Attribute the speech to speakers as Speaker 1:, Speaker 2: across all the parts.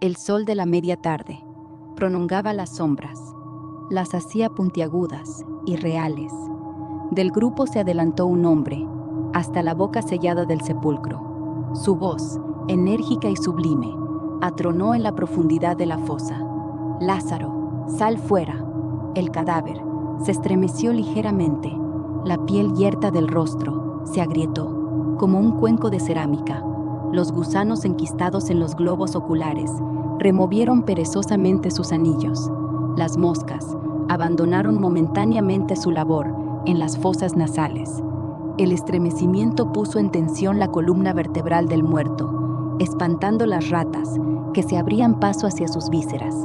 Speaker 1: El sol de la media tarde prolongaba las sombras, las hacía puntiagudas y reales. Del grupo se adelantó un hombre, hasta la boca sellada del sepulcro. Su voz, enérgica y sublime, atronó en la profundidad de la fosa. «Lázaro, sal fuera». El cadáver se estremeció ligeramente. La piel yerta del rostro se agrietó, como un cuenco de cerámica. Los gusanos enquistados en los globos oculares removieron perezosamente sus anillos. Las moscas abandonaron momentáneamente su labor en las fosas nasales. El estremecimiento puso en tensión la columna vertebral del muerto, espantando las ratas que se abrían paso hacia sus vísceras.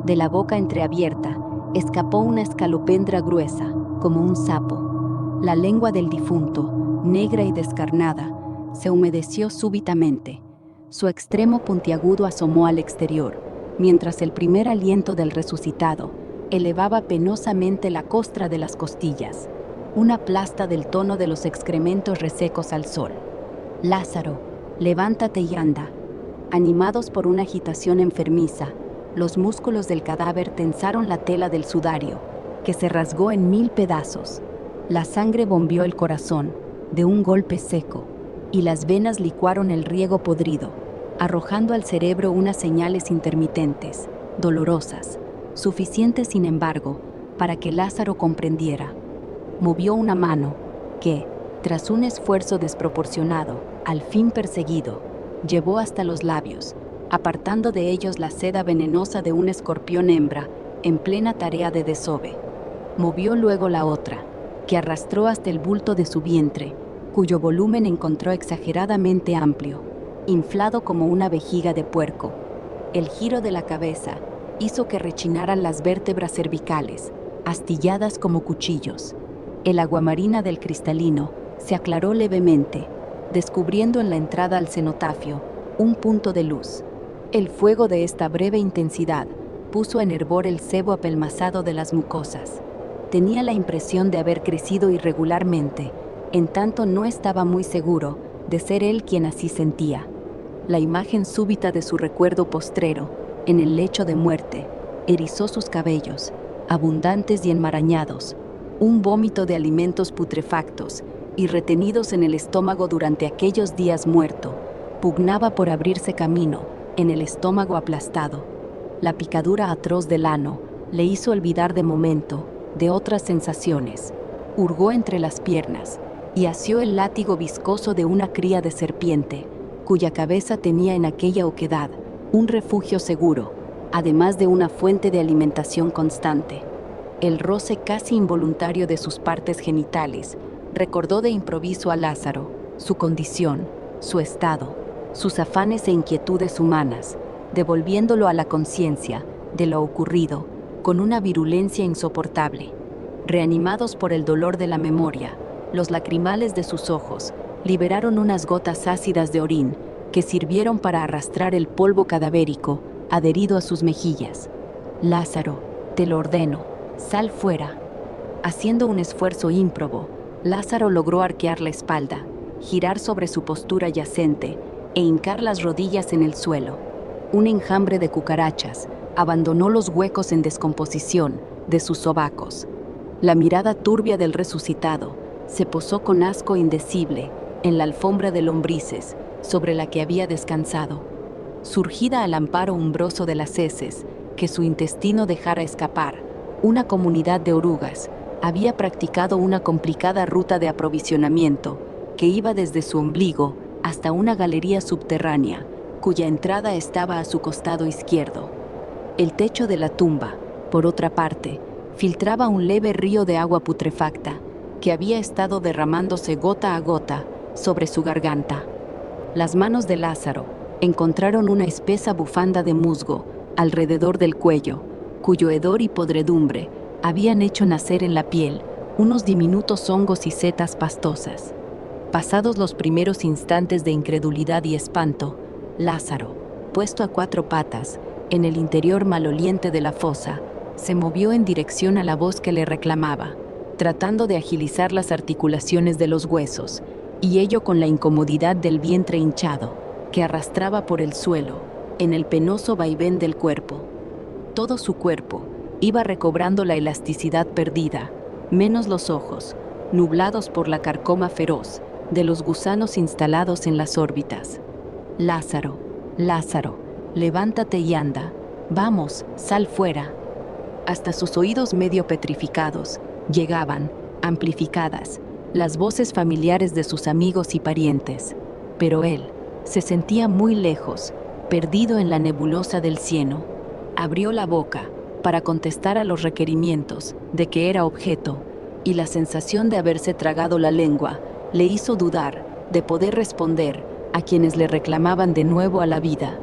Speaker 1: De la boca entreabierta escapó una escalopendra gruesa, como un sapo. La lengua del difunto, negra y descarnada, se humedeció súbitamente. Su extremo puntiagudo asomó al exterior, mientras el primer aliento del resucitado elevaba penosamente la costra de las costillas, una plasta del tono de los excrementos resecos al sol. «Lázaro, levántate y anda». Animados por una agitación enfermiza, los músculos del cadáver tensaron la tela del sudario, que se rasgó en 1000 pedazos. La sangre bombeó el corazón de un golpe seco, y las venas licuaron el riego podrido, arrojando al cerebro unas señales intermitentes, dolorosas, suficientes sin embargo para que Lázaro comprendiera. Movió una mano que, tras un esfuerzo desproporcionado, al fin perseguido, llevó hasta los labios, apartando de ellos la seda venenosa de un escorpión hembra en plena tarea de desove. Movió luego la otra, que arrastró hasta el bulto de su vientre, cuyo volumen encontró exageradamente amplio, inflado como una vejiga de puerco. El giro de la cabeza hizo que rechinaran las vértebras cervicales, astilladas como cuchillos. El aguamarina del cristalino se aclaró levemente, descubriendo en la entrada al cenotafio un punto de luz. El fuego de esta breve intensidad puso en hervor el sebo apelmazado de las mucosas. Tenía la impresión de haber crecido irregularmente, en tanto no estaba muy seguro de ser él quien así sentía. La imagen súbita de su recuerdo postrero, en el lecho de muerte, erizó sus cabellos, abundantes y enmarañados, un vómito de alimentos putrefactos y retenidos en el estómago durante aquellos días muerto, pugnaba por abrirse camino en el estómago aplastado. La picadura atroz del ano le hizo olvidar de momento de otras sensaciones. Hurgó entre las piernas y asió el látigo viscoso de una cría de serpiente, cuya cabeza tenía en aquella oquedad un refugio seguro, además de una fuente de alimentación constante. El roce casi involuntario de sus partes genitales recordó de improviso a Lázaro, su condición, su estado, sus afanes e inquietudes humanas, devolviéndolo a la conciencia de lo ocurrido con una virulencia insoportable. Reanimados por el dolor de la memoria, los lacrimales de sus ojos liberaron unas gotas ácidas de orín que sirvieron para arrastrar el polvo cadavérico adherido a sus mejillas. «Lázaro, te lo ordeno, sal fuera». Haciendo un esfuerzo ímprobo, Lázaro logró arquear la espalda, girar sobre su postura yacente e hincar las rodillas en el suelo. Un enjambre de cucarachas abandonó los huecos en descomposición de sus sobacos. La mirada turbia del resucitado se posó con asco indecible en la alfombra de lombrices sobre la que había descansado. Surgida al amparo umbroso de las heces que su intestino dejara escapar, una comunidad de orugas había practicado una complicada ruta de aprovisionamiento que iba desde su ombligo hasta una galería subterránea, cuya entrada estaba a su costado izquierdo. El techo de la tumba, por otra parte, filtraba un leve río de agua putrefacta que había estado derramándose gota a gota sobre su garganta. Las manos de Lázaro encontraron una espesa bufanda de musgo alrededor del cuello, cuyo hedor y podredumbre habían hecho nacer en la piel unos diminutos hongos y setas pastosas. Pasados los primeros instantes de incredulidad y espanto, Lázaro, puesto a 4 patas, en el interior maloliente de la fosa, se movió en dirección a la voz que le reclamaba, tratando de agilizar las articulaciones de los huesos, y ello con la incomodidad del vientre hinchado, que arrastraba por el suelo, en el penoso vaivén del cuerpo. Todo su cuerpo iba recobrando la elasticidad perdida, menos los ojos, nublados por la carcoma feroz de los gusanos instalados en las órbitas. Lázaro, Lázaro, levántate y anda. Vamos, sal fuera. Hasta sus oídos medio petrificados llegaban, amplificadas, las voces familiares de sus amigos y parientes. Pero él se sentía muy lejos, perdido en la nebulosa del cieno. Abrió la boca para contestar a los requerimientos de que era objeto, y la sensación de haberse tragado la lengua le hizo dudar de poder responder a quienes le reclamaban de nuevo a la vida.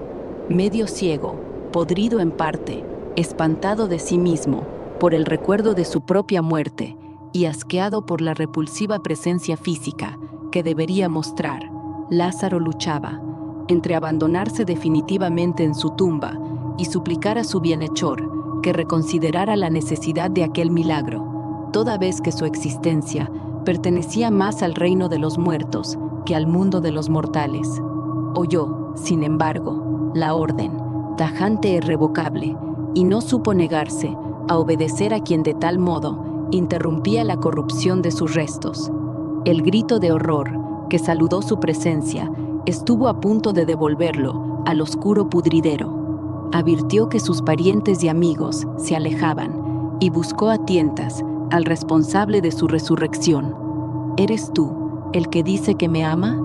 Speaker 1: Medio ciego, podrido en parte, espantado de sí mismo por el recuerdo de su propia muerte y asqueado por la repulsiva presencia física que debería mostrar, Lázaro luchaba entre abandonarse definitivamente en su tumba y suplicar a su bienhechor que reconsiderara la necesidad de aquel milagro, toda vez que su existencia pertenecía más al reino de los muertos que al mundo de los mortales. Oyó, sin embargo, la orden, tajante e irrevocable, y no supo negarse a obedecer a quien de tal modo interrumpía la corrupción de sus restos. El grito de horror que saludó su presencia estuvo a punto de devolverlo al oscuro pudridero. Advirtió que sus parientes y amigos se alejaban y buscó a tientas al responsable de su resurrección. ¿Eres tú el que dice que me ama?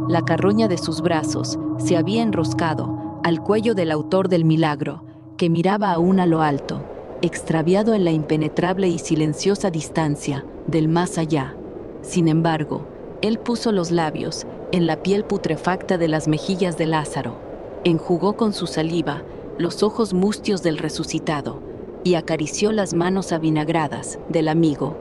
Speaker 1: La carroña de sus brazos se había enroscado al cuello del autor del milagro, que miraba aún a lo alto, extraviado en la impenetrable y silenciosa distancia del más allá. Sin embargo, él puso los labios en la piel putrefacta de las mejillas de Lázaro, enjugó con su saliva los ojos mustios del resucitado y acarició las manos avinagradas del amigo.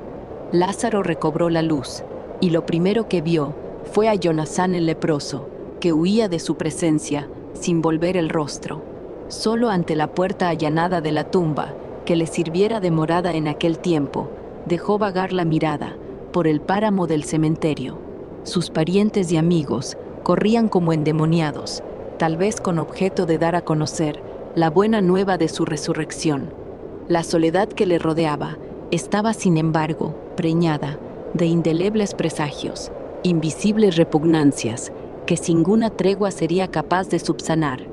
Speaker 1: Lázaro recobró la luz, y lo primero que vio fue a Jonasán el leproso, que huía de su presencia sin volver el rostro. Solo ante la puerta allanada de la tumba, que le sirviera de morada en aquel tiempo, dejó vagar la mirada por el páramo del cementerio. Sus parientes y amigos corrían como endemoniados, tal vez con objeto de dar a conocer la buena nueva de su resurrección. La soledad que le rodeaba estaba, sin embargo, preñada de indelebles presagios, invisibles repugnancias, que sin ninguna tregua sería capaz de subsanar.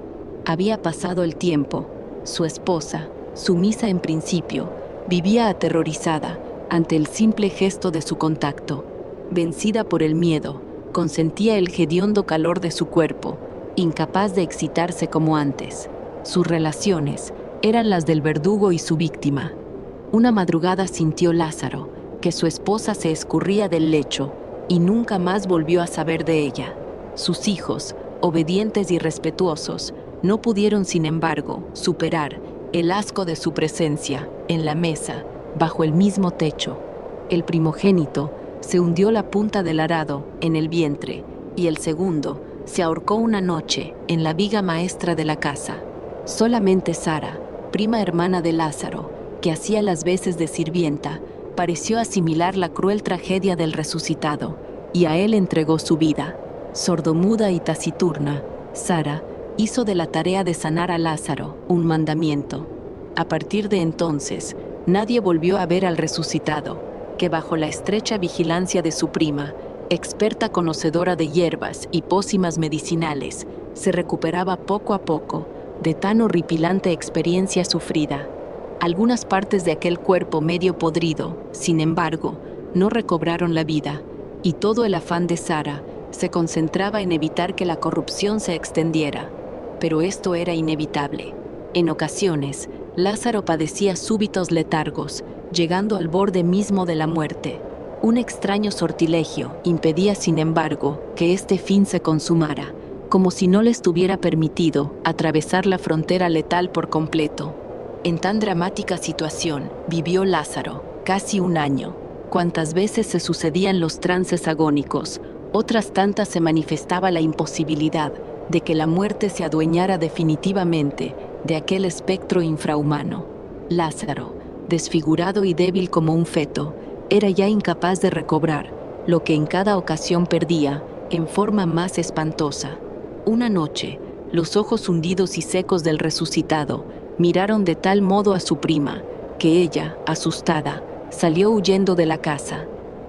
Speaker 1: Había pasado el tiempo. Su esposa, sumisa en principio, vivía aterrorizada ante el simple gesto de su contacto. Vencida por el miedo, consentía el hediondo calor de su cuerpo, incapaz de excitarse como antes. Sus relaciones eran las del verdugo y su víctima. Una madrugada sintió Lázaro que su esposa se escurría del lecho y nunca más volvió a saber de ella. Sus hijos, obedientes y respetuosos, no pudieron, sin embargo, superar el asco de su presencia en la mesa, bajo el mismo techo. El primogénito se hundió la punta del arado en el vientre y el segundo se ahorcó una noche en la viga maestra de la casa. Solamente Sara, prima hermana de Lázaro, que hacía las veces de sirvienta, pareció asimilar la cruel tragedia del resucitado y a él entregó su vida. Sordomuda y taciturna, Sara hizo de la tarea de sanar a Lázaro un mandamiento. A partir de entonces, nadie volvió a ver al resucitado, que bajo la estrecha vigilancia de su prima, experta conocedora de hierbas y pócimas medicinales, se recuperaba poco a poco de tan horripilante experiencia sufrida. Algunas partes de aquel cuerpo medio podrido, sin embargo, no recobraron la vida, y todo el afán de Sara se concentraba en evitar que la corrupción se extendiera. Pero esto era inevitable. En ocasiones, Lázaro padecía súbitos letargos, llegando al borde mismo de la muerte. Un extraño sortilegio impedía, sin embargo, que este fin se consumara, como si no le estuviera permitido atravesar la frontera letal por completo. En tan dramática situación vivió Lázaro casi un año. Cuantas veces se sucedían los trances agónicos, otras tantas se manifestaba la imposibilidad de que la muerte se adueñara definitivamente de aquel espectro infrahumano. Lázaro, desfigurado y débil como un feto, era ya incapaz de recobrar lo que en cada ocasión perdía en forma más espantosa. Una noche, Los ojos hundidos y secos del resucitado miraron de tal modo a su prima, que ella, asustada, salió huyendo de la casa.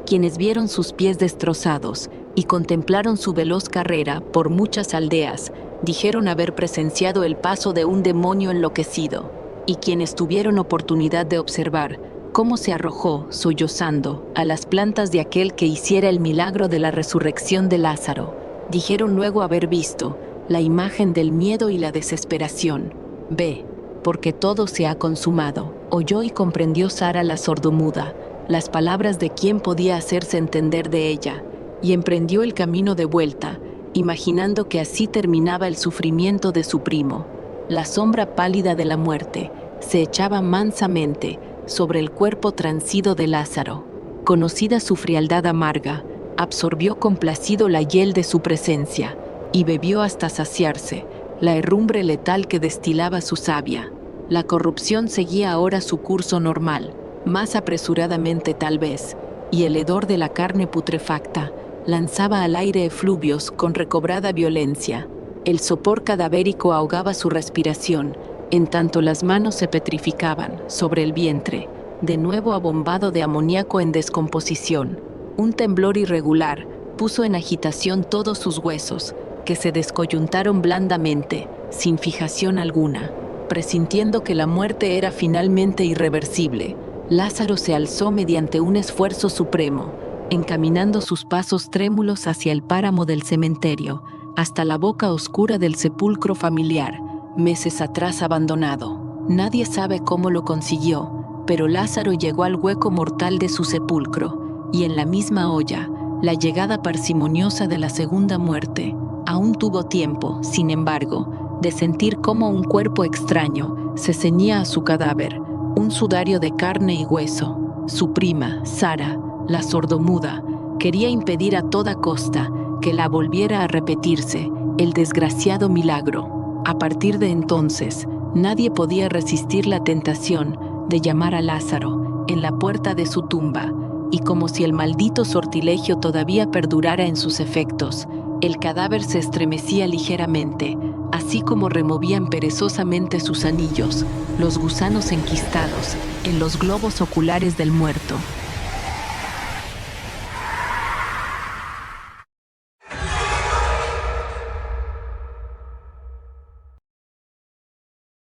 Speaker 1: Quienes vieron sus pies destrozados y contemplaron su veloz carrera por muchas aldeas, dijeron haber presenciado el paso de un demonio enloquecido, y quienes tuvieron oportunidad de observar cómo se arrojó, sollozando, a las plantas de aquel que hiciera el milagro de la resurrección de Lázaro, dijeron luego haber visto la imagen del miedo y la desesperación. Ve, porque todo se ha consumado, oyó y comprendió Sara la sordomuda las palabras de quien podía hacerse entender de ella, y emprendió el camino de vuelta, imaginando que así terminaba el sufrimiento de su primo. La sombra pálida de la muerte se echaba mansamente sobre el cuerpo transido de Lázaro. Conocida su frialdad amarga, absorbió complacido la hiel de su presencia, y bebió hasta saciarse la herrumbre letal que destilaba su savia. La corrupción seguía ahora su curso normal, más apresuradamente tal vez, y el hedor de la carne putrefacta lanzaba al aire efluvios con recobrada violencia. El sopor cadavérico ahogaba su respiración, en tanto las manos se petrificaban sobre el vientre, de nuevo abombado de amoníaco en descomposición. Un temblor irregular puso en agitación todos sus huesos, que se descoyuntaron blandamente, sin fijación alguna. Presintiendo que la muerte era finalmente irreversible, Lázaro se alzó mediante un esfuerzo supremo, encaminando sus pasos trémulos hacia el páramo del cementerio, hasta la boca oscura del sepulcro familiar, meses atrás abandonado. Nadie sabe cómo lo consiguió, pero Lázaro llegó al hueco mortal de su sepulcro, y en la misma olla, la llegada parsimoniosa de la segunda muerte. Aún tuvo tiempo, sin embargo, de sentir cómo un cuerpo extraño se ceñía a su cadáver, un sudario de carne y hueso. Su prima, Sara, la sordomuda, quería impedir a toda costa que la volviera a repetirse el desgraciado milagro. A partir de entonces, nadie podía resistir la tentación de llamar a Lázaro en la puerta de su tumba, y como si el maldito sortilegio todavía perdurara en sus efectos, el cadáver se estremecía ligeramente, así como removían perezosamente sus anillos los gusanos enquistados en los globos oculares del muerto.